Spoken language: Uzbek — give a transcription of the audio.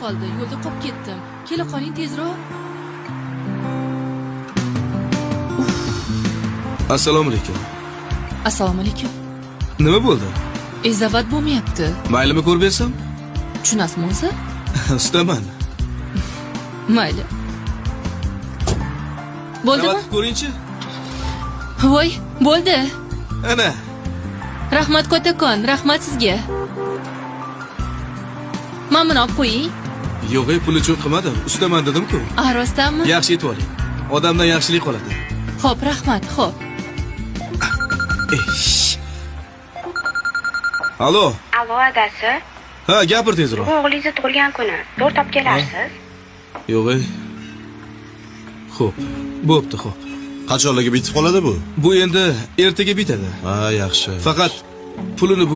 qoldi. Yo'lda qolib ketdim. Kela qoling tezroq. Assalomu alaykum. Assalomu alaykum. Nima bo'ldi? Zavat bo'lmayapti. Maylimi ko'rib bersam? Tushunasizmi o'zi? Ustaman. Mayli. Bo'ldimi? Zavat ko'ringchi. Voy, bo'ldi. Ana. Rahmat kattakon, rahmat sizga. Men buni olib qo'ying. Yo'q, pul uchun qilmadim. Ustaman dedim-ku. Rostdanmi? Yaxshi yetib oling. Odamdan yaxshilik qoladi. Xo'p, rahmat, xo'p. Alo. Alo, adasi. Ha, gapir tezroq. Bu o'g'lingizni tug'ilgan kuni. 4 olib kelarsiz. Yo'q. Xo'p, bo'pti, xo'p. Qachonlarga bitib qoladi bu? Bu endi ertaga bitadi. Ha, yaxshi. Faqat pulini